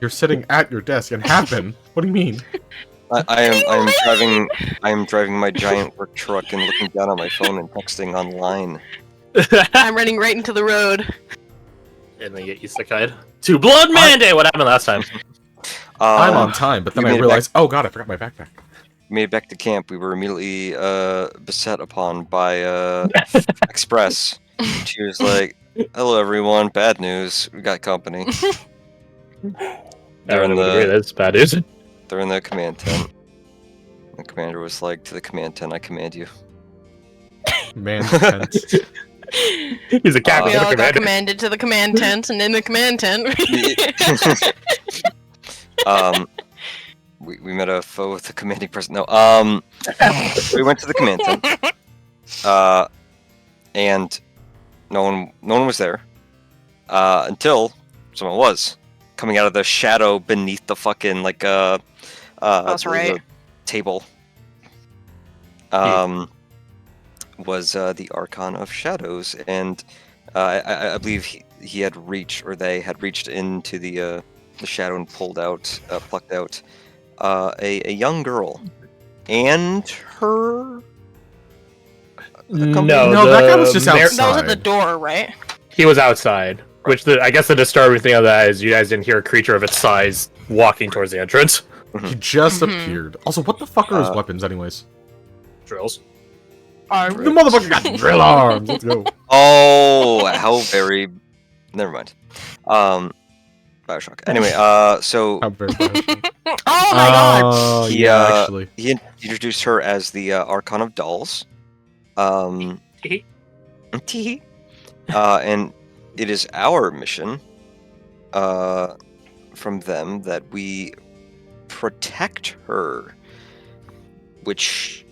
You're sitting at your desk and have been. What do you mean? I am driving my giant work truck and looking down on my phone and texting online. I'm running right into the road. And then get isekai'd. To Blood Mandate! What happened last time? I'm on time, but then I realized, oh god, I forgot my backpack. Made it back to camp. We were immediately beset upon by Express. She was like, "Hello, everyone. Bad news. We got company." They're in That's bad news. They're in the command tent. The commander was like, "To the command tent, I command you." Man tent. He's a captain. We all got commanded to the command tent, and in the command tent. We met a foe with the commanding person. No, we went to the command tent. And no one was there. Until someone was coming out of the shadow beneath the fucking That's right. the table. Was the Archon of Shadows, and I believe he had reached, or they had reached into the shadow and plucked out a young girl, and her. No, that guy was just outside. That was at the door, right? He was outside. Which I guess the disturbing thing of that is you guys didn't hear a creature of its size walking towards the entrance. He just appeared. Also, what the fuck are his weapons, anyways? Drills. The motherfucker got drill arms. Let's go. Oh, how very. Never mind. Bioshock. Anyway, so. How very Bioshock. Oh my god! Yeah, actually. He introduced her as the Archon of Dolls. And it is our mission from them that we protect her, which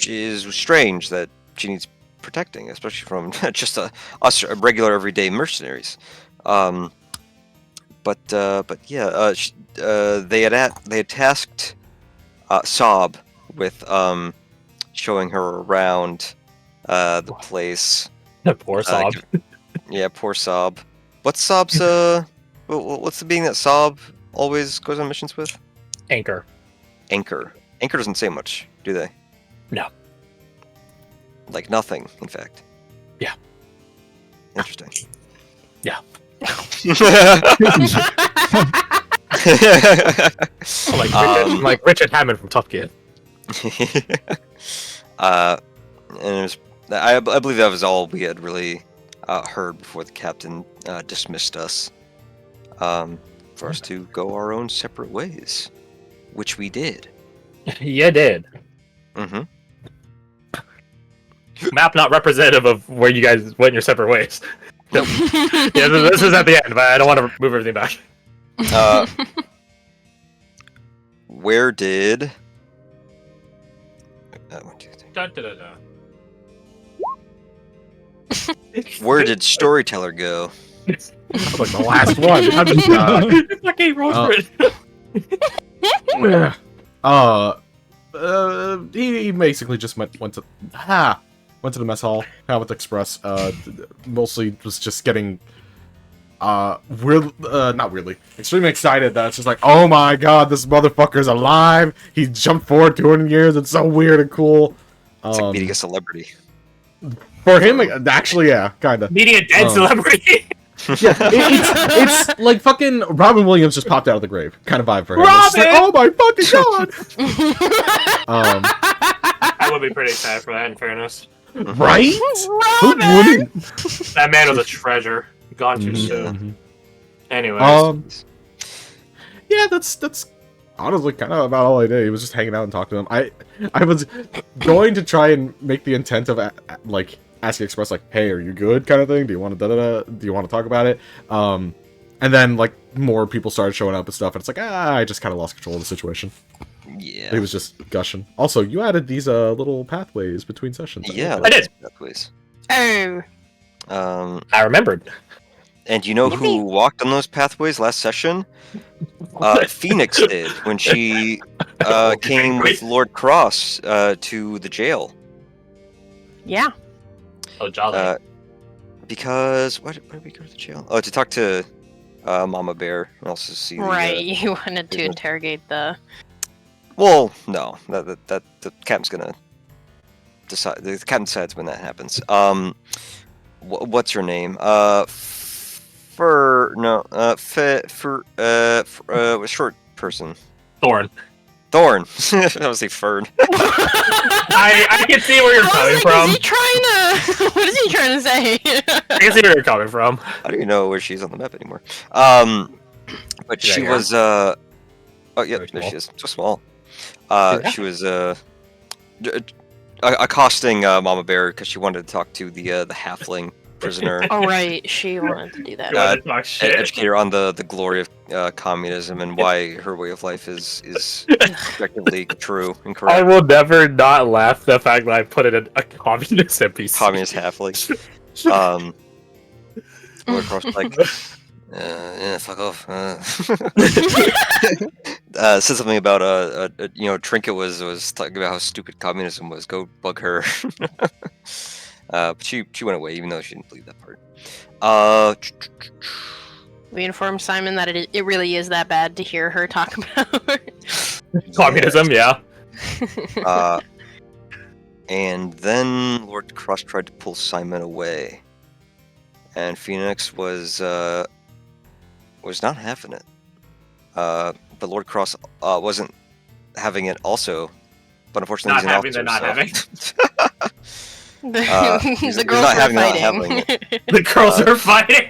is strange that she needs protecting, especially from just us regular everyday mercenaries. But yeah, they had tasked Sob with showing her around the place. Poor Sob. Yeah, poor Sob. What's Sob's what's the being that Sob always goes on missions with? Anchor. Anchor. Anchor doesn't say much, do they? No. Like nothing, in fact. Yeah. Interesting. Yeah. like Richard Hammond from Top Gear. And it was, I believe that was all we had really heard before the captain dismissed us for us to go our own separate ways, which we did. You did. Mm-hmm. Map not representative of where you guys went your separate ways. Yeah, this is at the end, but I don't want to move everything back. Where did... Where did Storyteller go? That was like the last one. How did It's like a road he basically just went to the mess hall, with Express. Mostly was just getting not really extremely excited that it's just like, oh my god, this motherfucker's alive. He jumped forward 200 years. It's so weird and cool. It's like meeting a celebrity. For him, like, actually, yeah, kinda meeting a dead celebrity. Yeah, it's like fucking Robin Williams just popped out of the grave kind of vibe for him. Robin! It's like, oh my fucking god! I would be pretty excited for that, in fairness. Right? Robin! Who wouldn't? That man was a treasure. Gone too soon. Mm-hmm. Anyways. Yeah, that's honestly kind of about all I did. He was just hanging out and talking to him. I was going to try and make the intent of like asking Express, like, hey, are you good, kind of thing. Do you want to do you want to talk about it? And then like more people started showing up and stuff, and it's like, I just kind of lost control of the situation. Yeah, he was just gushing. Also, you added these little pathways between sessions. Yeah, I did. Pathways. Oh. I remembered. And you know who walked on those pathways last session? Phoenix did when she came with Lord Cross to the jail. Yeah. Oh, jolly. Because why did we go to the jail? Oh, to talk to Mama Bear, and also see the. Right, you wanted to the- interrogate the. Well, no, that the captain's gonna decide. The captain decides when that happens. What's your name? Short person. Thorn. Thorn. I was say Fern. I can see where you're coming from. Is he trying to? What is he trying to say? I can see where you're coming from. I don't even know where she's on the map anymore. But She's she right here. was oh yeah, Very there she small. is. So small. Yeah. She was accosting Mama Bear because she wanted to talk to the halfling prisoner. Oh right, she wanted to do that. You wanted to talk shit. Educate her on the glory of communism and why her way of life is objectively true and I correct. will never not laugh the fact that I put it in a communist NPC. Communist halfling. Lord Cross was like, yeah, fuck off. Said something about Trinket was talking about how stupid communism was. Go bug her. But she went away even though she didn't believe that part. We informed Simon that it really is that bad to hear her talk about. Communism, yeah. And then Lord Cross tried to pull Simon away, and Phoenix was not having it. But Lord Cross wasn't having it also. But unfortunately, Not he's having an the officer, not having. he's The not girls were having not fighting. having The girls are fighting.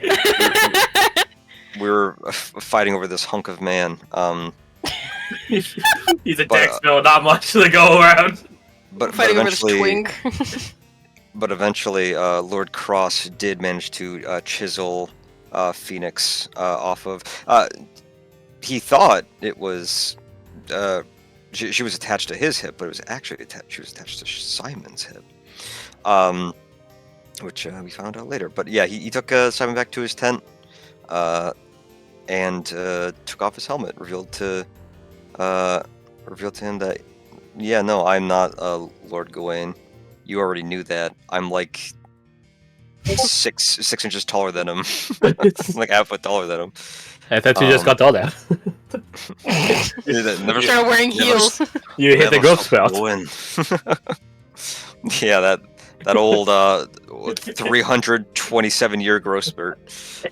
we were fighting over this hunk of man. He's a But, dick, so not much to go around. But Fighting over this eventually, twink. but eventually, Lord Cross did manage to chisel Phoenix off of. He thought it was. She was attached to his hip, but it was actually she was attached to Simon's hip. Which we found out later. But yeah, he took Simon back to his tent, and took off his helmet. Revealed to him that, yeah, no, I'm not Lord Gawain. You already knew that. I'm like 6 inches taller than him, like half foot taller than him. I thought you just got told that. Never Started wearing heels. You hit the growth spell. Gawain. Yeah, that old 327-year growth spurt.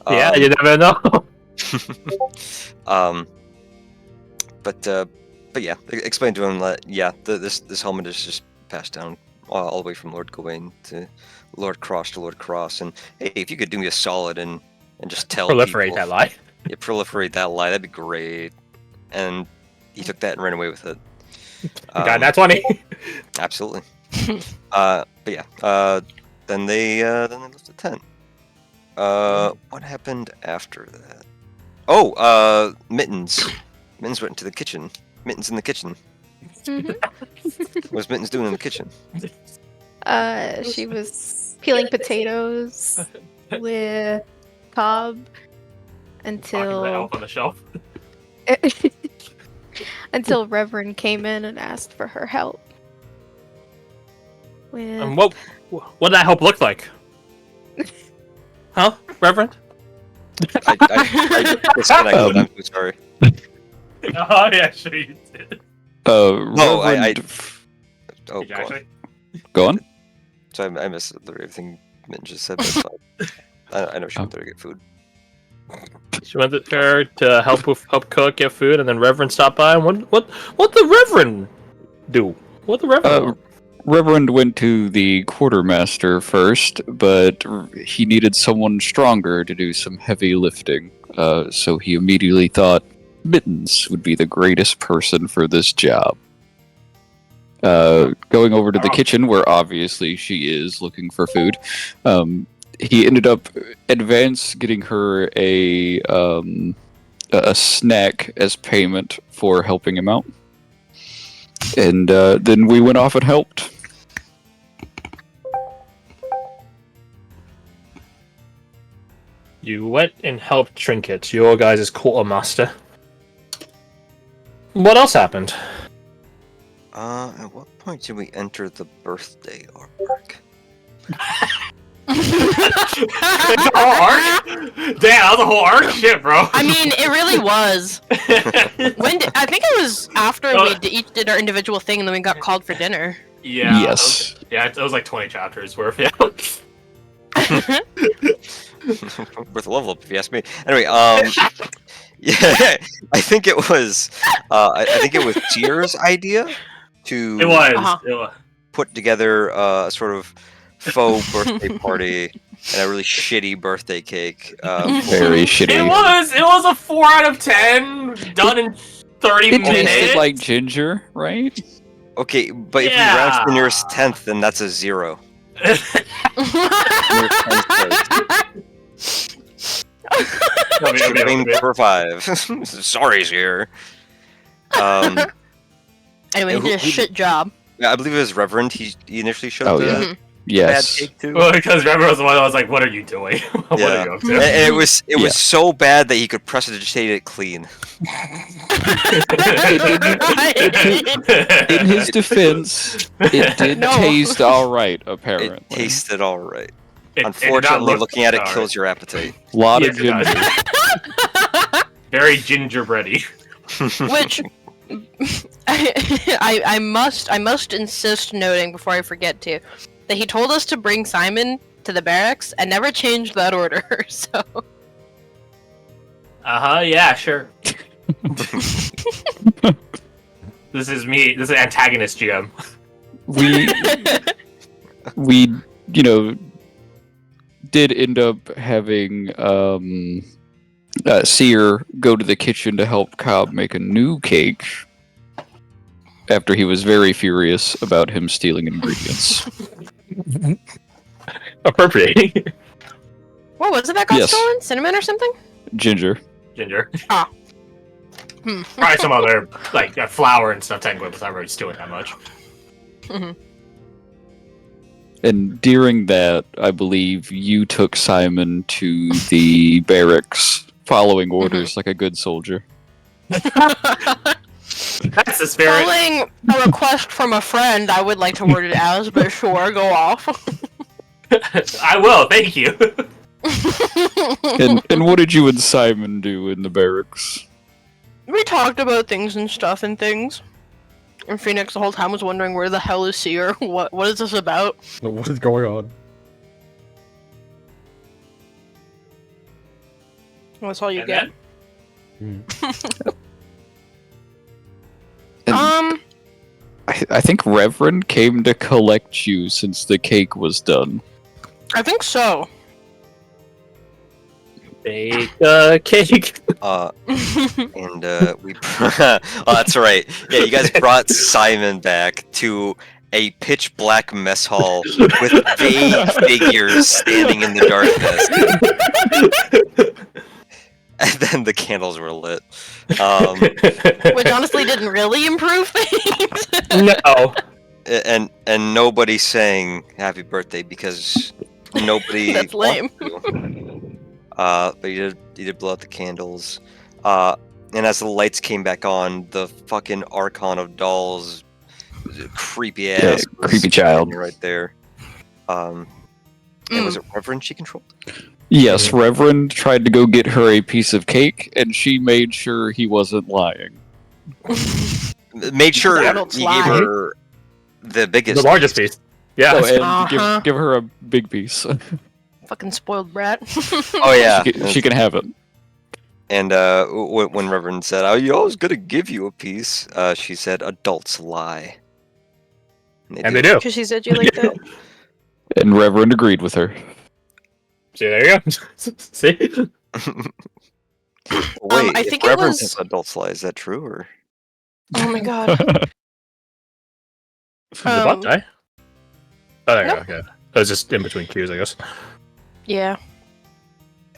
Yeah, you never know. But yeah, explain to him that this helmet is just passed down all the way from Lord Gawain to Lord Cross, and hey, if you could do me a solid and just tell Proliferate people, that lie. yeah, proliferate that lie, that'd be great. And he took that and ran away with it. Got that 20. Absolutely. But yeah, then they left the tent. What happened after that? Oh, Mittens. Mittens went into the kitchen. Mittens in the kitchen. What's Mittens doing in the kitchen? She was peeling potatoes with Cobb Talking to the until elf on the shelf. until Reverend came in and asked for her help. With And what did that help look like? Huh, Reverend? I disconnected. I'm so sorry. Oh yeah, sure you did. No, Reverend... Oh, Did you go on. actually? Go on. So I missed everything Mitten just said, but it's fine. I know she went there to get food. She went there to help cook, get food, and then Reverend stopped by. And what the Reverend do? What the Reverend? Reverend went to the quartermaster first, but he needed someone stronger to do some heavy lifting. So he immediately thought Mittens would be the greatest person for this job. Going over to the kitchen, where obviously she is looking for food, he ended up getting her a snack as payment for helping him out. And then we went off and helped. You went and helped Trinket, your guys' quartermaster. What else happened? At what point did we enter the birthday artwork? It's a whole arc? Damn, that was a whole arc? Shit, bro. I mean, it really was. I think it was after we each did our individual thing, and then we got called for dinner. Yeah. Yes. It was like 20 chapters worth, yeah. Worth a level up, if you ask me. Anyway, yeah, I think it was Tier's idea to It was. Uh-huh. It was. put together a sort of faux birthday party and a really shitty birthday cake. Very It shitty. was a 4 out of 10, done in 30 It minutes. tasted like ginger, right? Okay, but if we Yeah. round to the nearest 10th, then that's a 0. Aim for 5. Sorry's here. Anyway, he did a Who- shit job. Yeah, I believe it was Reverend. He initially showed Oh, the yeah. Mhm. bad Yes. cake too. Well, because Trevor was the one that was like, "What are you doing? What Yeah. are you up And to?" it was Yeah. so bad that he could prestidigitate it clean. In his defense, it did No. taste alright, It apparently. tasted all right. It did not Unfortunately, look looking at it sorry. kills your appetite. Lot Yes, of it does. ginger. Very gingerbready. Which I must insist noting before I forget to that he told us to bring Simon to the barracks and never changed that order. So Yeah, sure. This is me. This is antagonist GM. We did end up having Seer go to the kitchen to help Cobb make a new cake after he was very furious about him stealing ingredients. Appropriating. what was it that got Yes. stolen? Cinnamon or something? Ginger. Ginger. Hmm. Probably some other like flour and stuff. Technically, but not really stealing that much. And during that, I believe you took Simon to the barracks, following orders like a good soldier. That's the spirit. Following a request from a friend, I would like to word it as, but sure, go off. I will. Thank you. And what did you and Simon do in the barracks? We talked about things and stuff and things. And Phoenix the whole time was wondering where the hell is Seer? What is this about? What is going on? That's all you And get. then? And I think Reverend came to collect you since the cake was done. I think so. Bake a cake. And we. Oh, that's right. Yeah, you guys brought Simon back to a pitch black mess hall with vague figures standing in the darkness. And then the candles were lit. Which honestly didn't really improve things. No. And nobody sang "Happy Birthday" because nobody. That's lame. wanted to. But you did blow out the candles. And as the lights came back on, the fucking Archon of Dolls, creepy ass, Yeah, was creepy child. standing right there. And was it Reverend she controlled? Yes, Reverend tried to go get her a piece of cake, and she made sure he wasn't lying. Made sure I he don't gave lie. her the biggest. The largest piece. Yeah. Oh, and Uh-huh. give her a big piece. Fucking spoiled brat. Oh yeah. She can have it. And when Reverend said, "Oh, I was gonna give you a piece," she said, "Adults lie." And they do. Because she said you like that. And Reverend agreed with her. See, there you go. See? Wait, I if think it Reverend was- says adults lie, is that true or? Oh my god. Did the bot Um, die? Oh, there you nope. go. Okay. That was just in between cues, I guess. Yeah.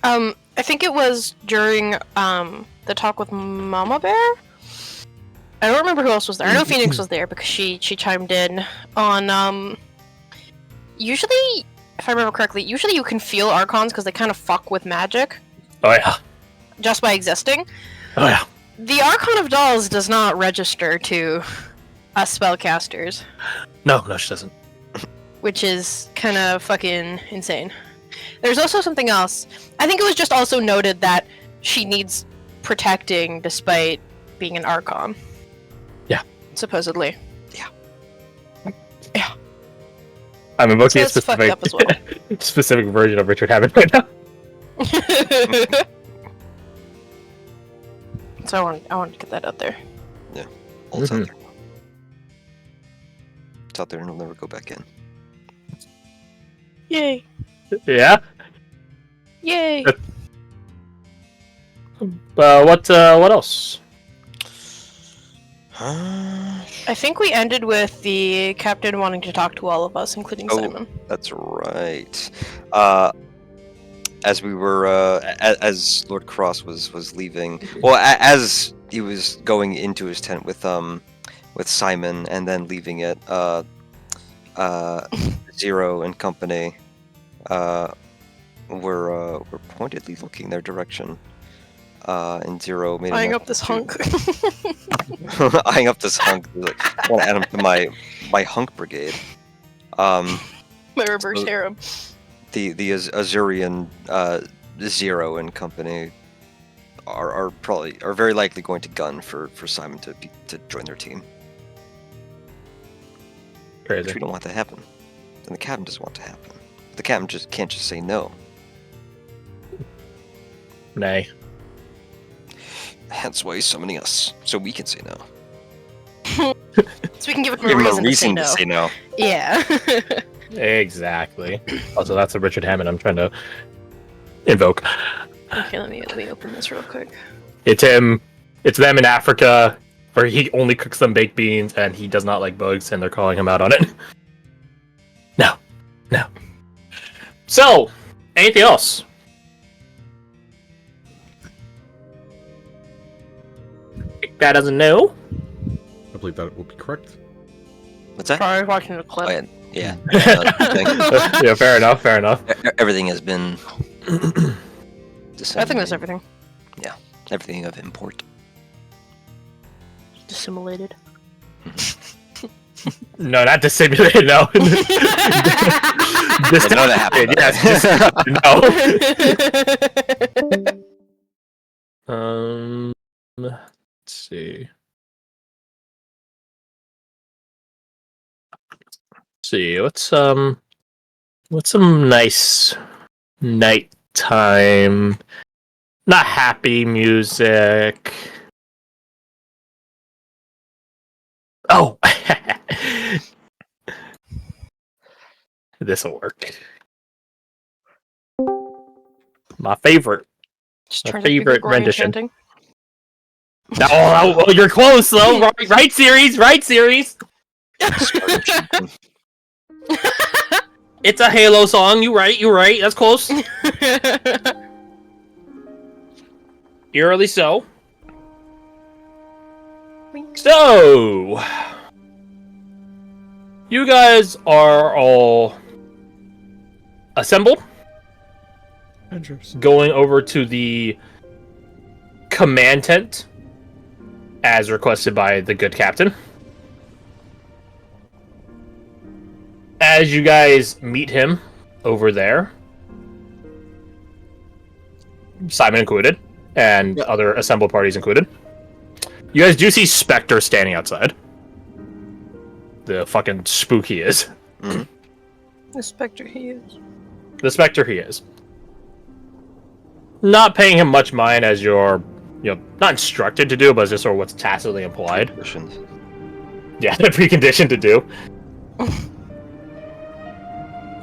I think it was during the talk with Mama Bear. I don't remember who else was there. I know Phoenix was there because she chimed in on usually, if I remember correctly, usually you can feel Archons because they kind of fuck with magic Oh, yeah. just by existing. Oh, yeah. The Archon of Dolls does not register to us spellcasters, No, she doesn't. which is kind of fucking insane. There's also something else. I think it was just also noted that she needs protecting despite being an Archon. Yeah. Supposedly. I'm invoking So a that's fucked up as well. specific version of Richard Hammond right now. So I want to get that out there. Well, it's out there. It's out there and it'll never go back in. Yay! Yeah. Yay! What else? I think we ended with the captain wanting to talk to all of us, including Oh. Simon. That's right. As we were, as Lord Cross was leaving, well, as he was going into his tent with Simon and then leaving it, Zero and company, were pointedly looking their direction. And Zero made Eyeing an up this hunk. eyeing up this hunk. Like, I want to add him to my hunk brigade. My reverse So- harem. The Azurian Zero and company are very likely going to gun for Simon to join their team, which Crazy. we don't want to happen, and the captain doesn't want to happen. The captain can't just say no. Nay. Hence why he's summoning us, so we can say no. So we can give him Give him a reason, to say no. Yeah. Exactly. Also, that's the Richard Hammond I'm trying to invoke. Okay, let me open this real quick. It's him. It's them in Africa, where he only cooks them baked beans, and he does not like bugs, and they're calling him out on it. No. So, anything else? That doesn't know. I believe that would be correct. What's that? Probably watching the clip. Oh, yeah. Yeah, fair enough. Everything has been. I think that's everything. Everything of import. Dissimulated. No, not dissimulated, no. I know that happened. Yes, no. Let's see. What's some nice nighttime, not happy music. Oh, this'll work. My favorite. Just My trying to think of favorite Gregorian rendition. chanting. Oh, you're close though. Right series. It's a Halo song. You're right. That's close. Eerily so. So, you guys are all assembled, going over to the command tent, as requested by the good captain. As you guys meet him over there, Simon included, and other assembled parties included, you guys do see Spectre standing outside. The fucking spook he is. Mhm. The Spectre he is. The Spectre he is. Not paying him much mind as you're, not instructed to do, but it's just sort of what's tacitly implied. Conditioned. Yeah, the preconditioned to do.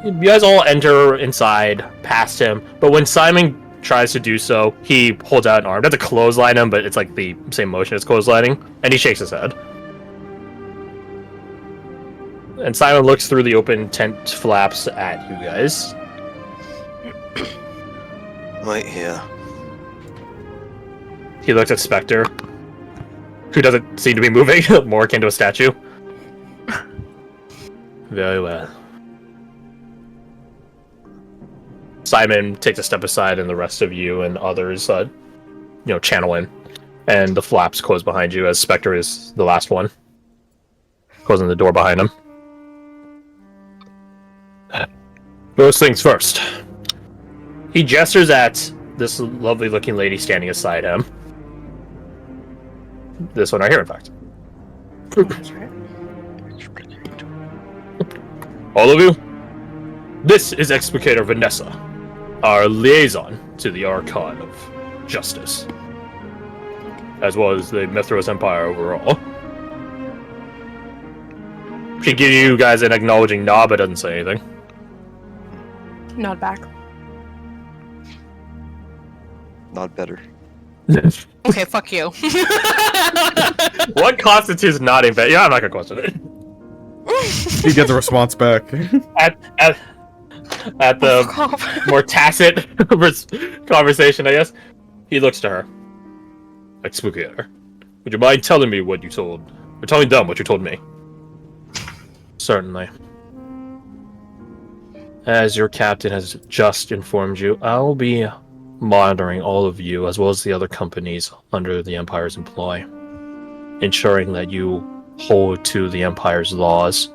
You guys all enter inside, past him, but when Simon tries to do so, he holds out an arm. That's a clothesline him, but it's like the same motion as clotheslining, and he shakes his head. And Simon looks through the open tent flaps at you guys. Right here. He looks at Spectre, who doesn't seem to be moving, more akin to a statue. Very well. Simon takes a step aside, and the rest of you and others, channel in. And the flaps close behind you, as Spectre is the last one, closing the door behind him. First things first. He gestures at this lovely-looking lady standing beside him. This one right here, in fact. That's right. All of you, this is Explicator Vanessa, our liaison to the Archon of Justice, as well as the Mithras Empire overall. She gives you guys an acknowledging nod, but doesn't say anything. Nod back. Not better. Okay, fuck you. What constitutes nodding back? Yeah, I'm not gonna question it. He gets a response back. At the Fuck off. more tacit conversation, I guess, he looks to her. Explicator, would you mind telling me what you told, or telling them what you told me? Certainly. As your captain has just informed you, I'll be monitoring all of you as well as the other companies under the Empire's employ, ensuring that you hold to the Empire's laws.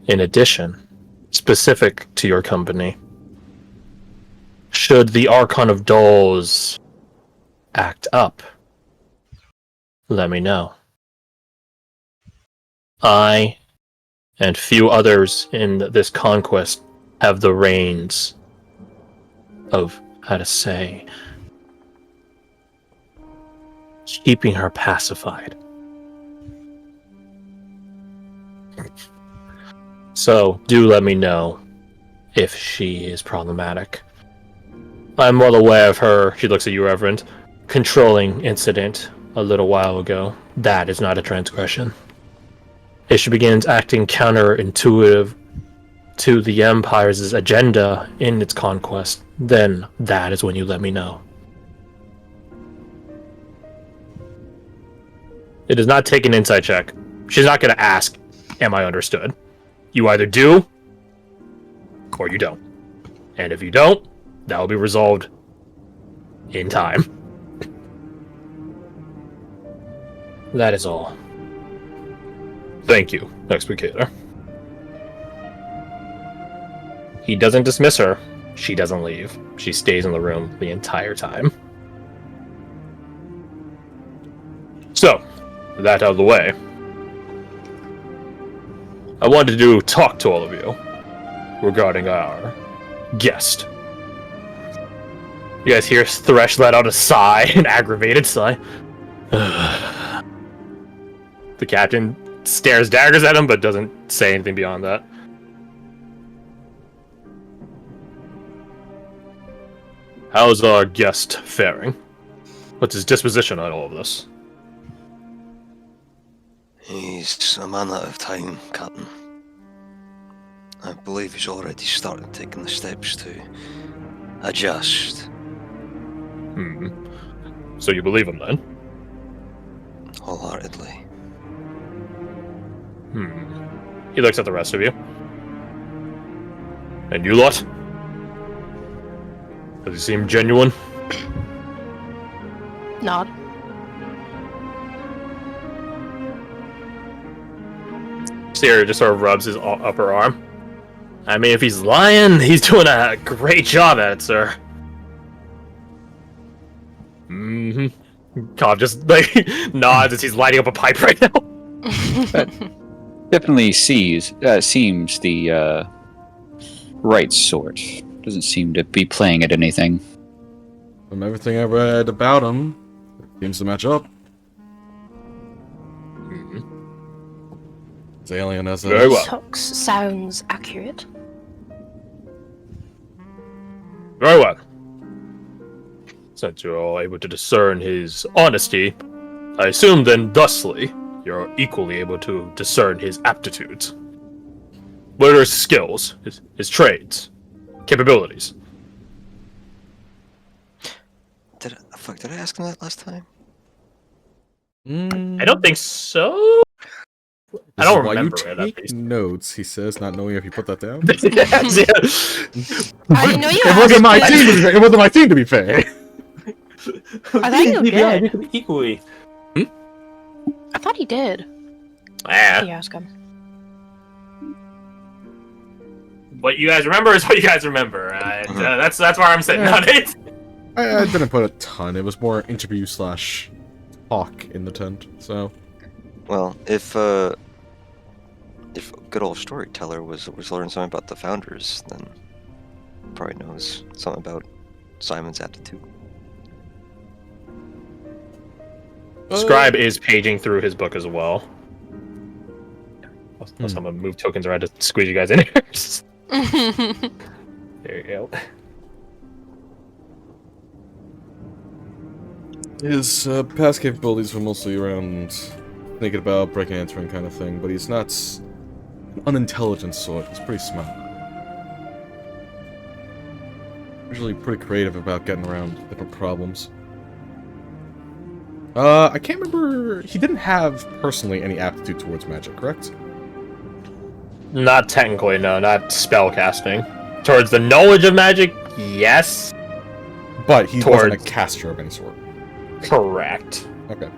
In addition, specific to your company, should the Archon of Dolls act up, let me know. I and few others in this conquest have the reins of, how to say, keeping her pacified. So, do let me know if she is problematic. I'm well aware of her, she looks at you, Reverend, controlling incident a little while ago. That is not a transgression. If she begins acting counterintuitive to the Empire's agenda in its conquest, then that is when you let me know. It does not take an insight check. She's not going to ask, am I understood? You either do, or you don't. And if you don't, that will be resolved in time. That is all. Thank you, Explicator. He doesn't dismiss her. She doesn't leave. She stays in the room the entire time. So, that out of the way, I wanted to talk to all of you regarding our guest. You guys hear Thresh let out a sigh, an aggravated sigh. The captain stares daggers at him, but doesn't say anything beyond that. How's our guest faring? What's his disposition on all of this? He's a man out of time, Captain. I believe he's already started taking the steps to adjust. So you believe him then? Wholeheartedly. He looks at the rest of you. And you lot? Does he seem genuine? Nod. Sierra just sort of rubs his upper arm. I mean, if he's lying, he's doing a great job at it, sir. Cobb just like nods as he's lighting up a pipe right now. Definitely seems the right sort. Doesn't seem to be playing at anything. From everything I read about him, it seems to match up. It's alien as Very well. Tox sounds accurate. Very well. Since you're all able to discern his honesty, I assume then thusly you're equally able to discern his aptitudes. What are his skills, his trades, capabilities? Did I ask him that last time? I don't think so. I don't remember why you that take piece. notes, he says, not knowing if you put that down. I know you It wasn't my asked team. It wasn't my team, to be fair. I thought you Yeah, did. equally. I thought he did. Ah, You ask him. what you guys remember is what you guys remember. That's where I'm sitting on it. I didn't put a ton. It was more interview slash talk in the tent. So, Well, if good old storyteller was learning something about the founders, then probably knows something about Simon's aptitude. Scribe is paging through his book as well. I'm gonna move tokens around to squeeze you guys in here. There you go. His past capabilities were mostly around thinking about breaking and entering kind of thing, but he's not an unintelligent sort. He's pretty smart. Usually pretty creative about getting around different problems. I can't remember... He didn't have, personally, any aptitude towards magic, correct? Not technically, no, not spell casting. Towards the knowledge of magic, yes. But he wasn't a caster of any sort. Correct. Okay.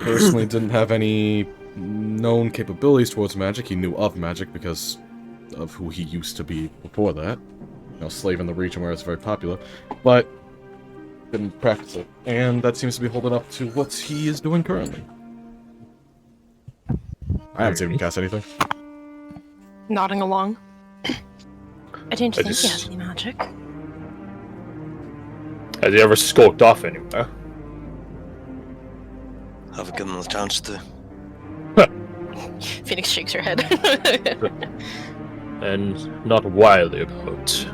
Personally, didn't have any known capabilities towards magic. He knew of magic because of who he used to be before that. You know, slave in the region where it's very popular. But didn't practice it. And that seems to be holding up to what he is doing currently. I haven't seen him cast anything. Nodding along. I didn't think he had any magic. Has he ever skulked off anywhere? Haven't given him the chance to. Phoenix shakes her head. And not wildly about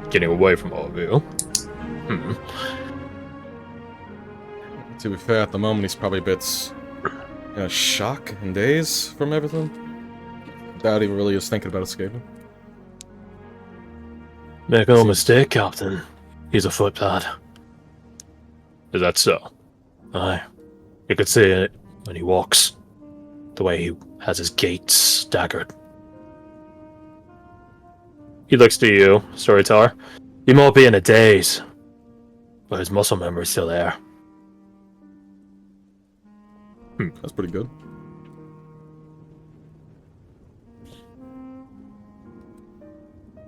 getting away from all of you. To be fair, at the moment he's probably a bit in a shock and daze from everything. Doubt he really is thinking about escaping. Make no mistake, Captain. He's a footpad. Is that so? Aye. You could see it when he walks. The way he has his gait staggered. He looks to you, storyteller. He might be in a daze, but his muscle memory is still there. That's pretty good.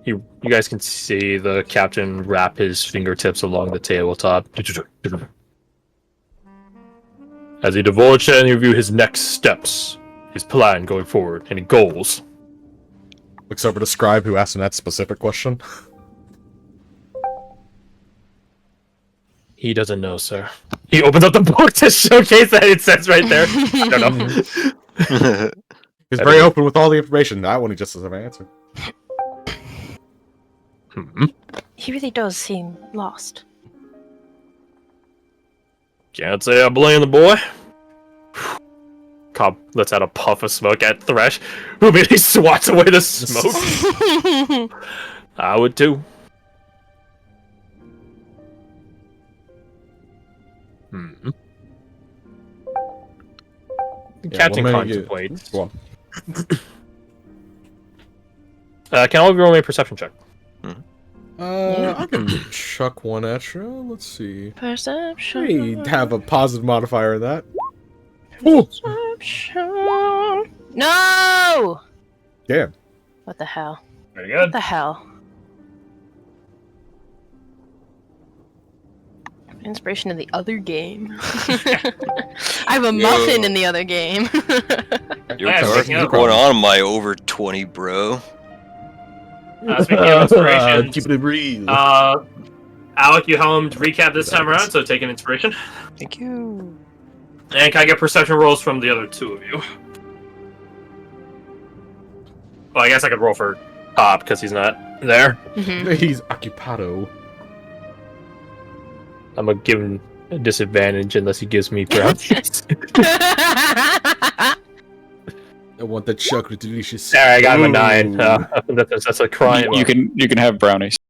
You guys can see the captain wrap his fingertips along the tabletop as he divulged to any of you his next steps, his plan going forward, any goals. Looks over to Scribe, who asked him that specific question. He doesn't know, sir. He opens up the book to showcase that it says right there. I don't know. He's very open with all the information. That one he just doesn't have an answer. He really does seem lost. Can't say I blame the boy. Cobb lets out a puff of smoke at Thresh, who immediately swats away the smoke. I would too. The captain contemplates. Go on. Can all of you roll me a perception check? I can chuck one at you. Let's see. Perception. Hey, have a positive modifier in that. Perception. No! Damn. What the hell? Very What good. the hell? Inspiration in the other game. I have a muffin in the other game. You're Yeah, speaking of- going on my over 20, bro. Speaking of inspiration, Keep it real. Alec, you helmed recap this time around, so take an inspiration. Thank you. And can I get perception rolls from the other two of you? Well, I guess I could roll for Pop, because he's not there. He's occupado. I'm gonna give him a disadvantage unless he gives me brownies. I want that chocolate delicious. There, I got him a 9. Ooh. That's a crime. You can have brownies.